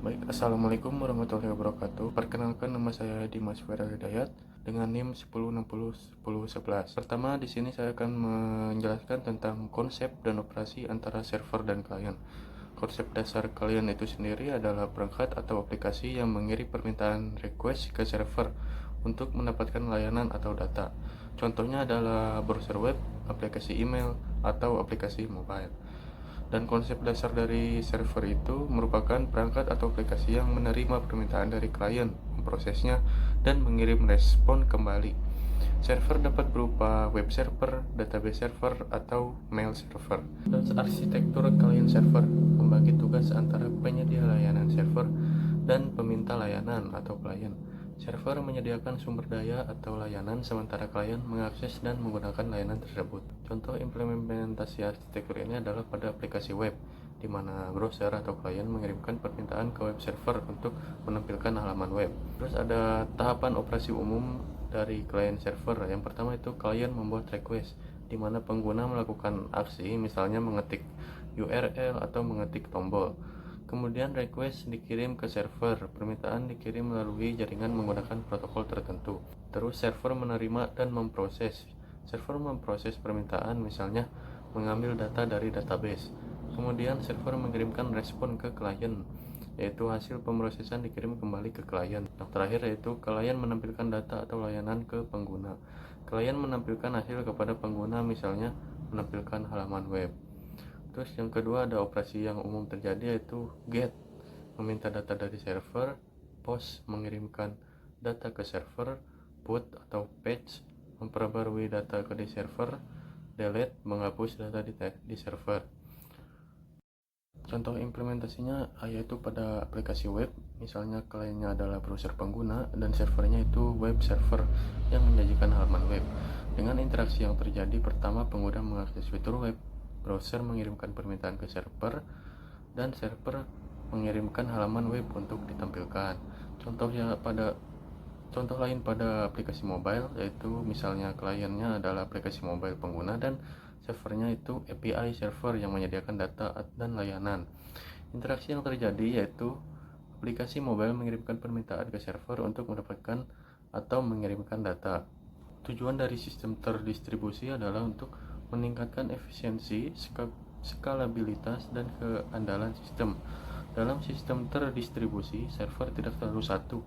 Baik, Assalamualaikum warahmatullahi wabarakatuh. Perkenalkan, nama saya Dimas Fera Hidayat dengan NIM 10601011. Pertama, di sini saya akan menjelaskan tentang konsep dan operasi antara server dan klien. Konsep dasar klien itu sendiri adalah perangkat atau aplikasi yang mengirim permintaan request ke server untuk mendapatkan layanan atau data. Contohnya adalah browser web, aplikasi email, atau aplikasi mobile. Dan konsep dasar dari server itu merupakan perangkat atau aplikasi yang menerima permintaan dari klien, memprosesnya, dan mengirim respon kembali. Server dapat berupa web server, database server, atau mail server. Dan arsitektur klien server membagi tugas antara penyedia layanan server dan peminta layanan atau klien. Server menyediakan sumber daya atau layanan, sementara klien mengakses dan menggunakan layanan tersebut. Contoh implementasi arsitektur ini adalah pada aplikasi web, di mana browser atau klien mengirimkan permintaan ke web server untuk menampilkan halaman web. Terus ada tahapan operasi umum dari klien server. Yang pertama itu klien membuat request, di mana pengguna melakukan aksi, misalnya mengetik URL atau mengetik tombol. Kemudian request dikirim ke server, permintaan dikirim melalui jaringan menggunakan protokol tertentu. Terus server menerima dan memproses. Server memproses permintaan, misalnya mengambil data dari database. Kemudian server mengirimkan respon ke klien, yaitu hasil pemrosesan dikirim kembali ke klien. Yang terakhir yaitu klien menampilkan data atau layanan ke pengguna. Klien menampilkan hasil kepada pengguna, misalnya menampilkan halaman web. Terus yang kedua ada operasi yang umum terjadi, yaitu get, meminta data dari server, post, mengirimkan data ke server, put atau patch, memperbarui data ke di server, delete, menghapus data di server. Contoh implementasinya yaitu pada aplikasi web, misalnya kliennya adalah browser pengguna dan servernya itu web server yang menyajikan halaman web. Dengan interaksi yang terjadi, pertama pengguna mengakses fitur web, browser mengirimkan permintaan ke server, dan server mengirimkan halaman web untuk ditampilkan. Contoh lain pada aplikasi mobile, yaitu misalnya kliennya adalah aplikasi mobile pengguna dan servernya itu API server yang menyediakan data dan layanan. Interaksi yang terjadi yaitu aplikasi mobile mengirimkan permintaan ke server untuk mendapatkan atau mengirimkan data. Tujuan dari sistem terdistribusi adalah untuk meningkatkan efisiensi, skalabilitas, dan keandalan sistem. Dalam sistem terdistribusi, server tidak selalu satu.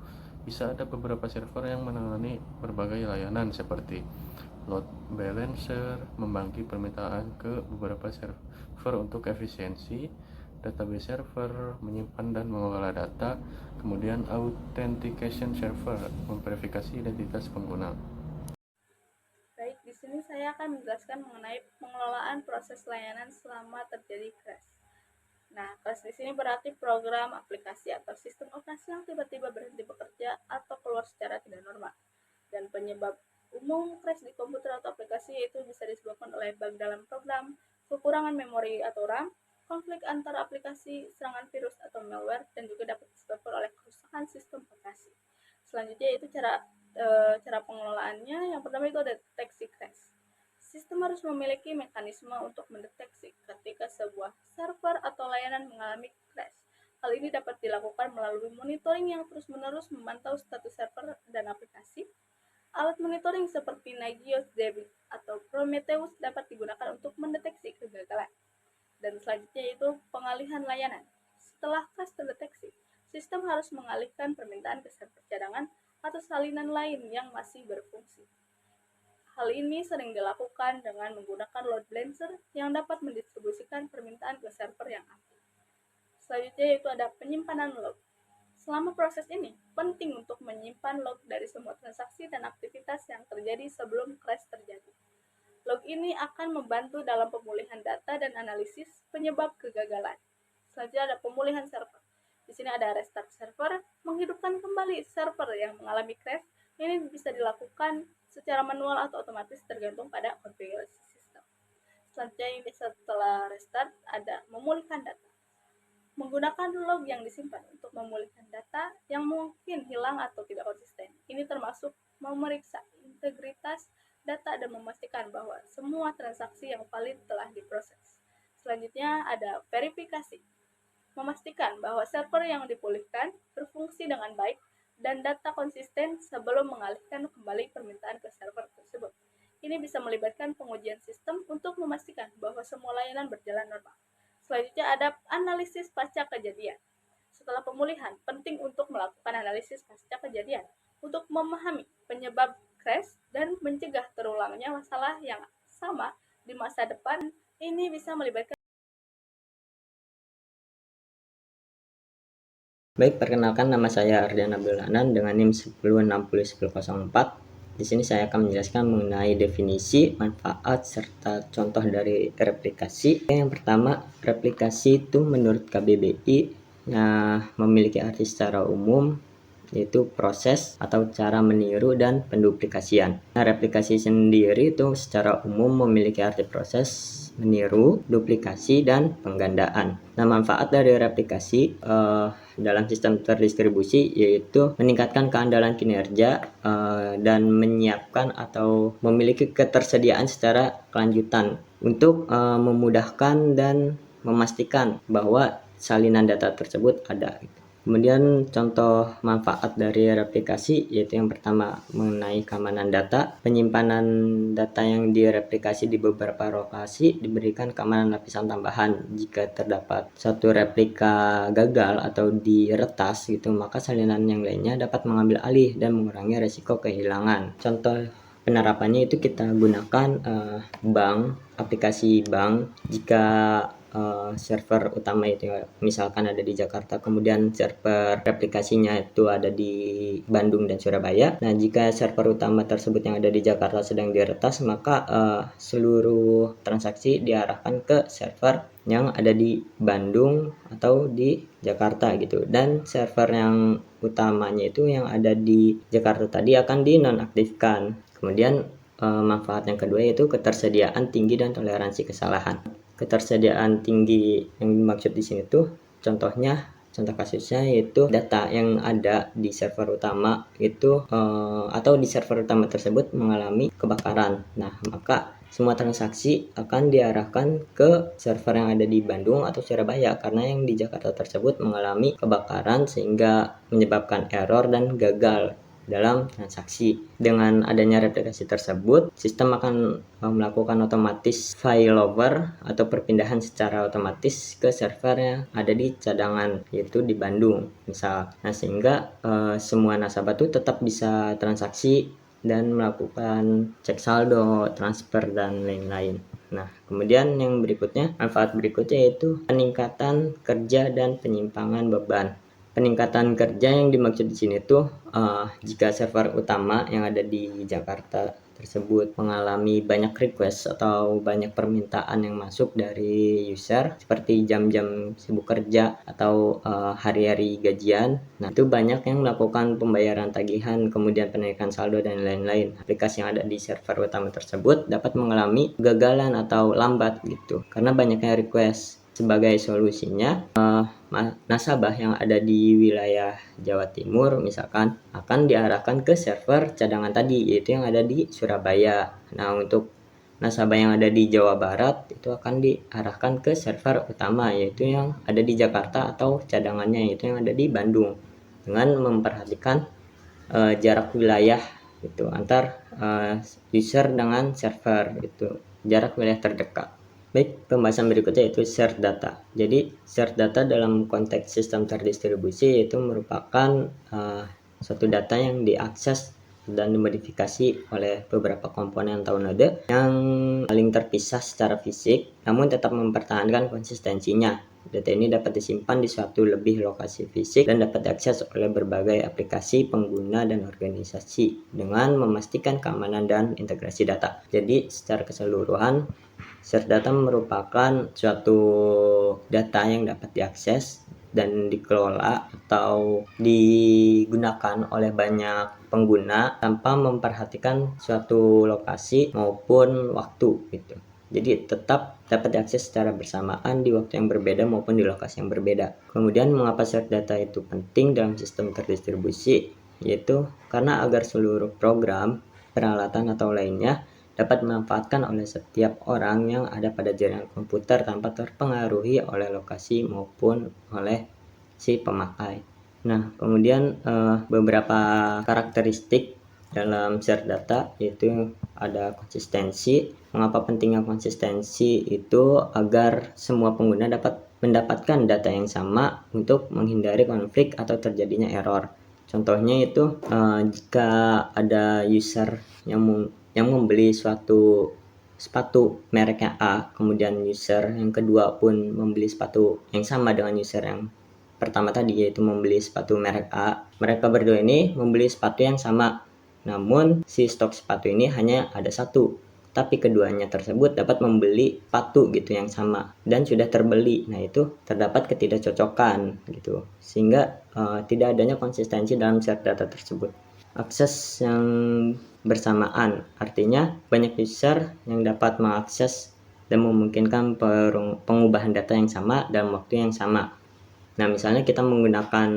Bisa ada beberapa server yang menangani berbagai layanan seperti load balancer, membagi permintaan ke beberapa server untuk efisiensi, database server, menyimpan dan mengelola data, kemudian authentication server, memverifikasi identitas pengguna. Baik, di sini saya akan menjelaskan mengenai pengelolaan proses layanan selama terjadi crash. Nah, crash di sini berarti program, aplikasi, atau sistem operasi yang tiba-tiba berhenti bekerja atau keluar secara tidak normal. Dan penyebab umum crash di komputer atau aplikasi itu bisa disebabkan oleh bug dalam program, kekurangan memori atau RAM, konflik antara aplikasi, serangan virus atau malware, dan juga dapat disebabkan oleh kerusakan sistem operasi. Selanjutnya itu cara pengelolaannya. Yang pertama itu ada deteksi crash. Sistem harus memiliki mekanisme untuk mendeteksi ketika sebuah server atau layanan mengalami crash. Hal ini dapat dilakukan melalui monitoring yang terus-menerus memantau status server dan aplikasi. Alat monitoring seperti Nagios DB atau Prometheus dapat digunakan untuk mendeteksi kegagalan. Dan selanjutnya itu pengalihan layanan. Setelah crash terdeteksi, sistem harus mengalihkan permintaan ke server cadangan atau salinan lain yang masih berfungsi. Hal ini sering dilakukan dengan menggunakan load balancer yang dapat mendistribusikan permintaan ke server yang aktif. Selanjutnya yaitu ada penyimpanan log. Selama proses ini, penting untuk menyimpan log dari semua transaksi dan aktivitas yang terjadi sebelum crash terjadi. Log ini akan membantu dalam pemulihan data dan analisis penyebab kegagalan. Selanjutnya ada pemulihan server. Di sini ada restart server, menghidupkan kembali server yang mengalami crash. Ini bisa dilakukan secara manual atau otomatis tergantung pada konfigurasi sistem. Selanjutnya ini setelah restart ada memulihkan data. Menggunakan log yang disimpan untuk memulihkan data yang mungkin hilang atau tidak konsisten. Ini termasuk memeriksa integritas data dan memastikan bahwa semua transaksi yang valid telah diproses. Selanjutnya ada verifikasi. Memastikan bahwa server yang dipulihkan berfungsi dengan baik dan data konsisten sebelum mengalihkan kembali permintaan ke server tersebut. Ini bisa melibatkan pengujian sistem untuk memastikan bahwa semua layanan berjalan normal. Selanjutnya ada analisis pasca kejadian. Setelah pemulihan, penting untuk melakukan analisis pasca kejadian untuk memahami penyebab crash dan mencegah terulangnya masalah yang sama di masa depan. Ini bisa melibatkan. Baik, perkenalkan nama saya Ardian Abdul Hanan dengan NIM 10601004. Di sini saya akan menjelaskan mengenai definisi, manfaat, serta contoh dari replikasi. Yang pertama, replikasi itu menurut KBBI memiliki arti secara umum yaitu proses atau cara meniru dan penduplikasian. Nah, replikasi sendiri itu secara umum memiliki arti proses meniru, duplikasi, dan penggandaan. Nah, manfaat dari replikasi dalam sistem terdistribusi yaitu meningkatkan keandalan kinerja dan menyiapkan atau memiliki ketersediaan secara kelanjutan untuk memudahkan dan memastikan bahwa salinan data tersebut ada. Kemudian contoh manfaat dari replikasi yaitu yang pertama mengenai keamanan data. Penyimpanan data yang direplikasi di beberapa lokasi diberikan keamanan lapisan tambahan. Jika terdapat satu replika gagal atau diretas gitu, maka salinan yang lainnya dapat mengambil alih dan mengurangi resiko kehilangan. Contoh penerapannya itu kita gunakan bank, aplikasi bank. Jika server utama itu misalkan ada di Jakarta, kemudian server replikasinya itu ada di Bandung dan Surabaya. Nah, jika server utama tersebut yang ada di Jakarta sedang diretas, maka seluruh transaksi diarahkan ke server yang ada di Bandung atau di Jakarta gitu, dan server yang utamanya itu yang ada di Jakarta tadi akan dinonaktifkan. Kemudian manfaat yang kedua yaitu ketersediaan tinggi dan toleransi kesalahan. Ketersediaan tinggi yang dimaksud di sini tuh contoh kasusnya yaitu data yang ada di server utama itu atau di server utama tersebut mengalami kebakaran. Nah, maka semua transaksi akan diarahkan ke server yang ada di Bandung atau Surabaya karena yang di Jakarta tersebut mengalami kebakaran sehingga menyebabkan error dan gagal dalam transaksi. Dengan adanya replikasi tersebut, sistem akan melakukan otomatis failover atau perpindahan secara otomatis ke server yang ada di cadangan, yaitu di Bandung misal. Nah, sehingga semua nasabah tuh tetap bisa transaksi dan melakukan cek saldo, transfer, dan lain-lain. Nah, kemudian yang berikutnya, manfaat berikutnya yaitu peningkatan kerja dan penyimpangan beban. Peningkatan kerja yang dimaksud di sini tuh jika server utama yang ada di Jakarta tersebut mengalami banyak request atau banyak permintaan yang masuk dari user seperti jam-jam sibuk kerja atau hari-hari gajian. Nah, itu banyak yang melakukan pembayaran tagihan, kemudian penaikan saldo dan lain-lain. Aplikasi yang ada di server utama tersebut dapat mengalami kegagalan atau lambat gitu karena banyaknya request. Sebagai solusinya, nasabah yang ada di wilayah Jawa Timur misalkan akan diarahkan ke server cadangan tadi yaitu yang ada di Surabaya. Nah, untuk nasabah yang ada di Jawa Barat itu akan diarahkan ke server utama yaitu yang ada di Jakarta atau cadangannya yaitu yang ada di Bandung, dengan memperhatikan jarak wilayah itu antar user dengan server, itu jarak wilayah terdekat. Baik, pembahasan berikutnya yaitu shared data. Jadi, shared data dalam konteks sistem terdistribusi itu merupakan suatu data yang diakses dan dimodifikasi oleh beberapa komponen atau node yang saling terpisah secara fisik, namun tetap mempertahankan konsistensinya. Data ini dapat disimpan di suatu lebih lokasi fisik dan dapat diakses oleh berbagai aplikasi, pengguna, dan organisasi dengan memastikan keamanan dan integrasi data. Jadi, secara keseluruhan, shared data merupakan suatu data yang dapat diakses dan dikelola atau digunakan oleh banyak pengguna tanpa memperhatikan suatu lokasi maupun waktu gitu. Jadi tetap dapat diakses secara bersamaan di waktu yang berbeda maupun di lokasi yang berbeda. Kemudian mengapa shared data itu penting dalam sistem terdistribusi? Yaitu karena agar seluruh program, peralatan atau lainnya dapat dimanfaatkan oleh setiap orang yang ada pada jaringan komputer tanpa terpengaruhi oleh lokasi maupun oleh si pemakai. Nah, kemudian beberapa karakteristik dalam share data yaitu ada konsistensi. Mengapa pentingnya konsistensi? Itu agar semua pengguna dapat mendapatkan data yang sama untuk menghindari konflik atau terjadinya error. Contohnya itu jika ada user yang membeli suatu sepatu mereknya A, kemudian user yang kedua pun membeli sepatu yang sama dengan user yang pertama tadi, yaitu membeli sepatu merek A. Mereka berdua ini membeli sepatu yang sama, namun si stok sepatu ini hanya ada satu, tapi keduanya tersebut dapat membeli sepatu gitu yang sama dan sudah terbeli. Nah, itu terdapat ketidakcocokan gitu, sehingga tidak adanya konsistensi dalam share data tersebut. Akses yang bersamaan artinya banyak user yang dapat mengakses dan memungkinkan pengubahan data yang sama dalam waktu yang sama. Nah, misalnya kita menggunakan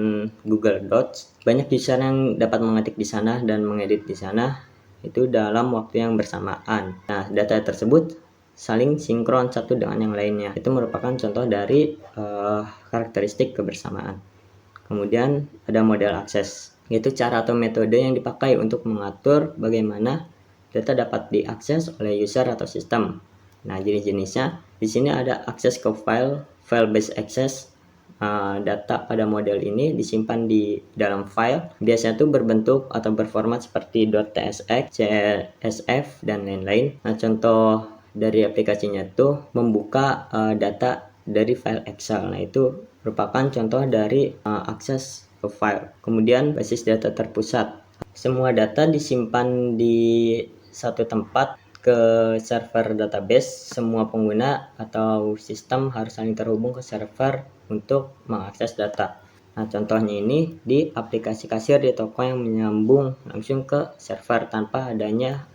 Google Docs, banyak user yang dapat mengetik di sana dan mengedit di sana itu dalam waktu yang bersamaan. Nah, data tersebut saling sinkron satu dengan yang lainnya. Itu merupakan contoh dari karakteristik kebersamaan. Kemudian ada model akses, yaitu cara atau metode yang dipakai untuk mengatur bagaimana data dapat diakses oleh user atau sistem. Nah, jenis-jenisnya di sini ada akses ke file-based access. Data pada model ini disimpan di dalam file, biasanya itu berbentuk atau berformat seperti .tsx, CSV, dan lain-lain. Nah, contoh dari aplikasinya itu membuka data dari file Excel. Nah, itu merupakan contoh dari akses ke file. Kemudian basis data terpusat. Semua data disimpan di satu tempat ke server database. Semua pengguna atau sistem harus saling terhubung ke server untuk mengakses data. Nah, contohnya ini di aplikasi kasir di toko yang menyambung langsung ke server tanpa adanya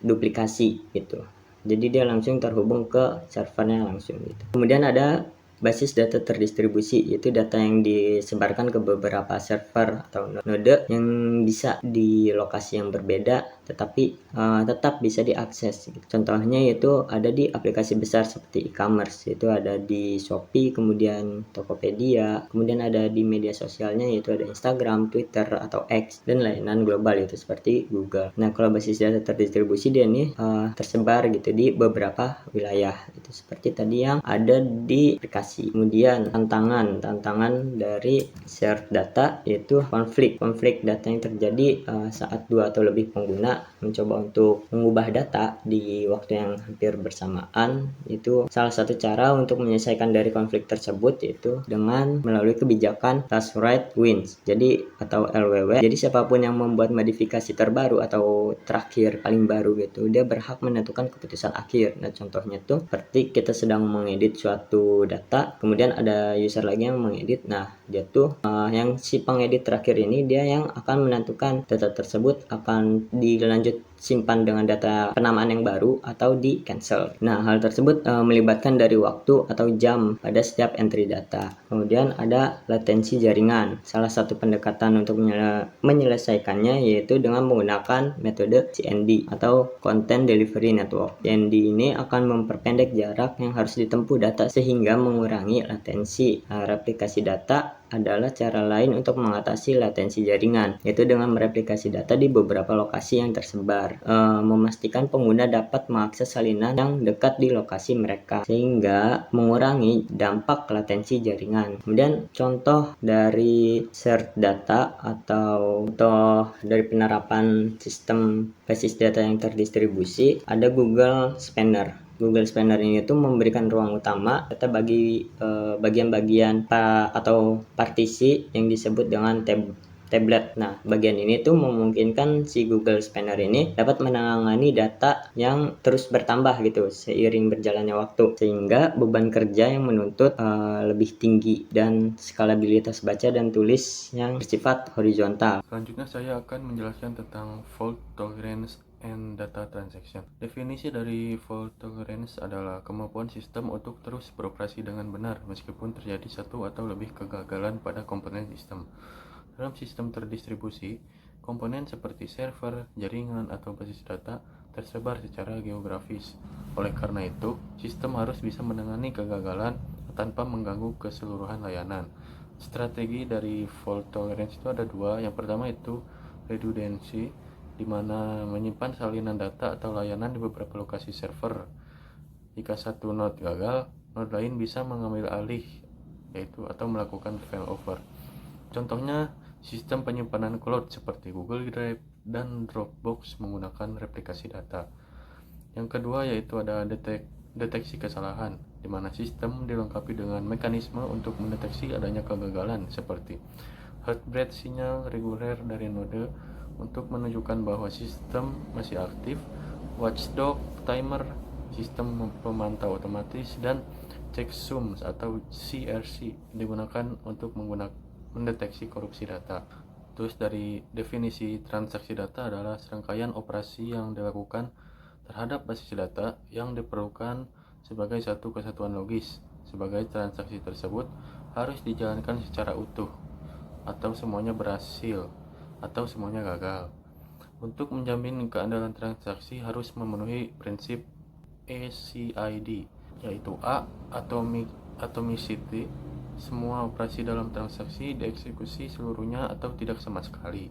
duplikasi gitu. Jadi dia langsung terhubung ke servernya langsung gitu. Kemudian ada basis data terdistribusi, yaitu data yang disebarkan ke beberapa server atau node yang bisa di lokasi yang berbeda tetapi tetap bisa diakses. Contohnya yaitu ada di aplikasi besar seperti e-commerce, yaitu ada di Shopee, kemudian Tokopedia, kemudian ada di media sosialnya yaitu ada Instagram, Twitter, atau X, dan layanan global itu seperti Google. Nah, kalau basis data terdistribusi dia ini tersebar gitu di beberapa wilayah, itu seperti tadi yang ada di aplikasi. Kemudian tantangan dari share data yaitu konflik data yang terjadi saat dua atau lebih pengguna mencoba untuk mengubah data di waktu yang hampir bersamaan. Itu salah satu cara untuk menyelesaikan dari konflik tersebut, yaitu dengan melalui kebijakan last right wins, jadi atau LWW. Jadi siapapun yang membuat modifikasi terbaru atau terakhir paling baru gitu, dia berhak menentukan keputusan akhir. Nah, contohnya tuh seperti kita sedang mengedit suatu data, kemudian ada user lagi yang mengedit. Nah, dia tuh yang si pengedit terakhir ini dia yang akan menentukan data tersebut akan dilanjut simpan dengan data penamaan yang baru atau di cancel. Nah, hal tersebut melibatkan dari waktu atau jam pada setiap entry data. Kemudian ada latensi jaringan. Salah satu pendekatan untuk menyelesaikannya yaitu dengan menggunakan metode CND atau Content Delivery Network. CND ini akan memperpendek jarak yang harus ditempuh data sehingga mengurangi latensi. Replikasi data adalah cara lain untuk mengatasi latensi jaringan, yaitu dengan mereplikasi data di beberapa lokasi yang tersebar, memastikan pengguna dapat mengakses salinan yang dekat di lokasi mereka, sehingga mengurangi dampak latensi jaringan. Kemudian contoh dari share data atau contoh dari penerapan sistem basis data yang terdistribusi ada Google Spanner. Google Spanner ini tuh memberikan ruang utama data bagi bagian-bagian atau partisi yang disebut dengan tablet. Nah, bagian ini tuh memungkinkan si Google Spanner ini dapat menangani data yang terus bertambah gitu seiring berjalannya waktu, sehingga beban kerja yang menuntut lebih tinggi dan skalabilitas baca dan tulis yang bersifat horizontal. Selanjutnya saya akan menjelaskan tentang fault tolerance and data transaction. Definisi dari fault tolerance adalah kemampuan sistem untuk terus beroperasi dengan benar meskipun terjadi satu atau lebih kegagalan pada komponen sistem. Dalam sistem terdistribusi, komponen seperti server, jaringan, atau basis data tersebar secara geografis. Oleh karena itu, sistem harus bisa menangani kegagalan tanpa mengganggu keseluruhan layanan. Strategi dari fault tolerance itu ada dua. Yang pertama itu redundancy, di mana menyimpan salinan data atau layanan di beberapa lokasi server. Jika satu node gagal, node lain bisa mengambil alih, yaitu atau melakukan failover. Contohnya sistem penyimpanan cloud seperti Google Drive dan Dropbox menggunakan replikasi data. Yang kedua yaitu ada deteksi kesalahan, di mana sistem dilengkapi dengan mekanisme untuk mendeteksi adanya kegagalan seperti heartbeat sinyal reguler dari node untuk menunjukkan bahwa sistem masih aktif, watchdog timer, sistem pemantau otomatis, dan checksums atau CRC digunakan untuk mendeteksi korupsi data. Terus dari definisi transaksi data adalah serangkaian operasi yang dilakukan terhadap basis data yang diperlukan sebagai satu kesatuan logis. Sebagai transaksi tersebut harus dijalankan secara utuh, atau semuanya berhasil, atau semuanya gagal. Untuk menjamin keandalan transaksi harus memenuhi prinsip ACID, yaitu A. Atomicity, semua operasi dalam transaksi dieksekusi seluruhnya atau tidak sama sekali,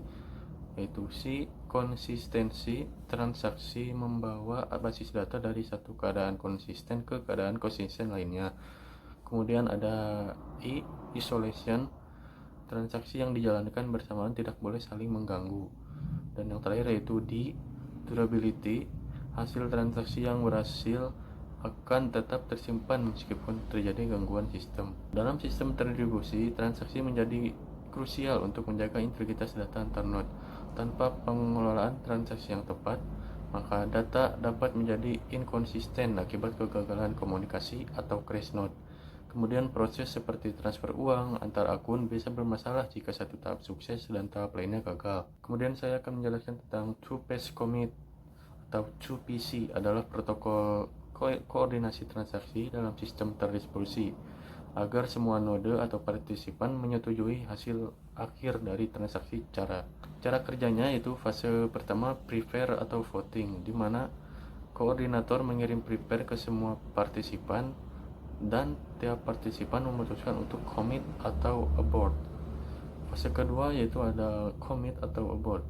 yaitu C. Konsistensi, transaksi membawa basis data dari satu keadaan konsisten ke keadaan konsisten lainnya. Kemudian ada I. Isolation, transaksi yang dijalankan bersamaan tidak boleh saling mengganggu. Dan yang terakhir yaitu D. Durability, hasil transaksi yang berhasil akan tetap tersimpan meskipun terjadi gangguan sistem. Dalam sistem terdistribusi, transaksi menjadi krusial untuk menjaga integritas data antar node. Tanpa pengelolaan transaksi yang tepat, maka data dapat menjadi inkonsisten akibat kegagalan komunikasi atau crash node. Kemudian proses seperti transfer uang antar akun bisa bermasalah jika satu tahap sukses dan tahap lainnya gagal. Kemudian saya akan menjelaskan tentang two-phase commit atau 2PC adalah protokol koordinasi transaksi dalam sistem terdistribusi agar semua node atau partisipan menyetujui hasil akhir dari transaksi. Cara kerjanya yaitu fase pertama prepare atau voting, di mana koordinator mengirim prepare ke semua partisipan dan tiap partisipan memutuskan untuk commit atau abort. Fase kedua yaitu ada commit atau abort,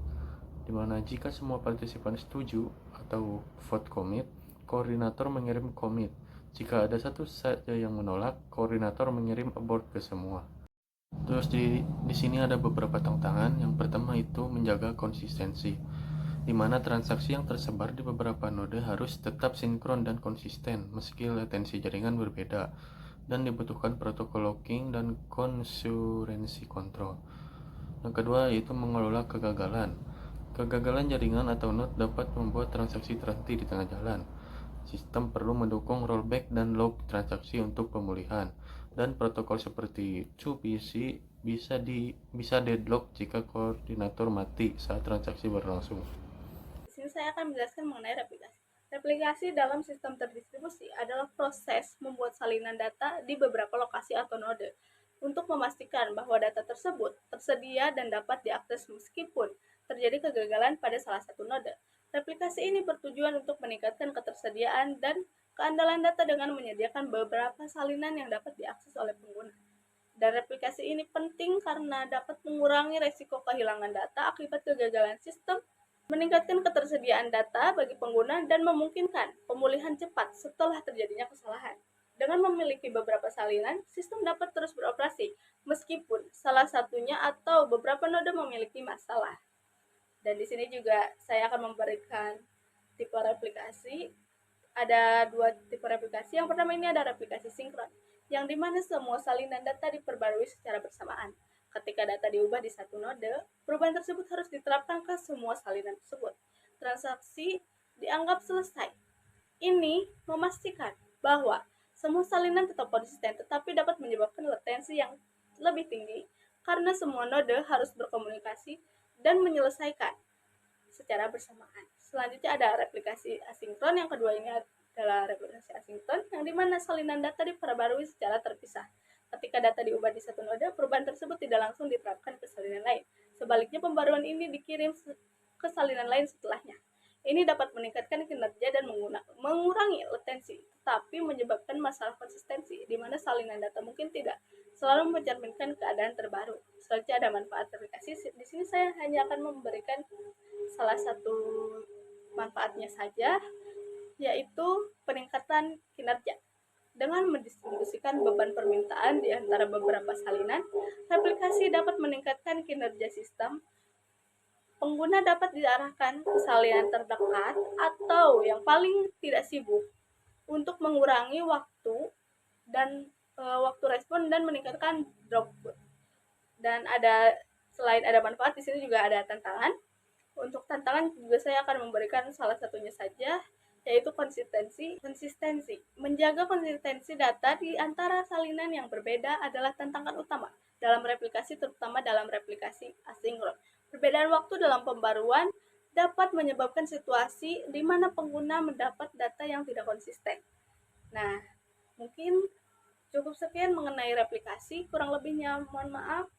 di mana jika semua partisipan setuju atau vote commit, koordinator mengirim commit. Jika ada satu saja yang menolak, koordinator mengirim abort ke semua. Terus di sini ada beberapa tantangan. Yang pertama itu menjaga konsistensi, di mana transaksi yang tersebar di beberapa node harus tetap sinkron dan konsisten meski latensi jaringan berbeda, dan dibutuhkan protokol locking dan konkurrensi control. Yang kedua yaitu mengelola kegagalan. Kegagalan jaringan atau node dapat membuat transaksi terhenti di tengah jalan. Sistem perlu mendukung rollback dan log transaksi untuk pemulihan, dan protokol seperti 2PC bisa deadlock jika koordinator mati saat transaksi berlangsung. Di sini saya akan menjelaskan mengenai replikasi. Replikasi dalam sistem terdistribusi adalah proses membuat salinan data di beberapa lokasi atau node untuk memastikan bahwa data tersebut tersedia dan dapat diakses meskipun terjadi kegagalan pada salah satu node. Replikasi ini bertujuan untuk meningkatkan ketersediaan dan keandalan data dengan menyediakan beberapa salinan yang dapat diakses oleh pengguna. Dan replikasi ini penting karena dapat mengurangi resiko kehilangan data akibat kegagalan sistem, meningkatkan ketersediaan data bagi pengguna, dan memungkinkan pemulihan cepat setelah terjadinya kesalahan. Dengan memiliki beberapa salinan, sistem dapat terus beroperasi meskipun salah satunya atau beberapa node memiliki masalah. Dan di sini juga saya akan memberikan tipe replikasi. Ada dua tipe replikasi. Yang pertama ini ada replikasi sinkron, yang dimana semua salinan data diperbarui secara bersamaan. Ketika data diubah di satu node, perubahan tersebut harus diterapkan ke semua salinan tersebut. Transaksi dianggap selesai. Ini memastikan bahwa semua salinan tetap konsisten, tetapi dapat menyebabkan latensi yang lebih tinggi karena semua node harus berkomunikasi dan menyelesaikan secara bersamaan. Selanjutnya ada replikasi asinkron. Yang kedua ini adalah replikasi asinkron, yang dimana salinan data diperbarui secara terpisah. Ketika data diubah di satu node, perubahan tersebut tidak langsung diterapkan ke salinan lain. Sebaliknya, pembaruan ini dikirim ke salinan lain setelahnya. Ini dapat meningkatkan kinerja dan mengurangi latensi, tetapi menyebabkan masalah konsistensi, di mana salinan data mungkin tidak selalu mencerminkan keadaan terbaru. Selanjutnya ada manfaat aplikasi. Di sini saya hanya akan memberikan salah satu manfaatnya saja, yaitu peningkatan kinerja. Dengan mendistribusikan beban permintaan di antara beberapa salinan, aplikasi dapat meningkatkan kinerja sistem. Pengguna dapat diarahkan ke salinan terdekat atau yang paling tidak sibuk untuk mengurangi waktu respon dan meningkatkan throughput. Dan selain ada manfaat, di sini juga ada tantangan. Untuk tantangan juga saya akan memberikan salah satunya saja, yaitu konsistensi. Menjaga konsistensi data di antara salinan yang berbeda adalah tantangan utama dalam replikasi, terutama dalam replikasi asinkron. Perbedaan waktu dalam pembaruan dapat menyebabkan situasi di mana pengguna mendapat data yang tidak konsisten. Nah, mungkin cukup sekian mengenai replikasi, kurang lebihnya mohon maaf.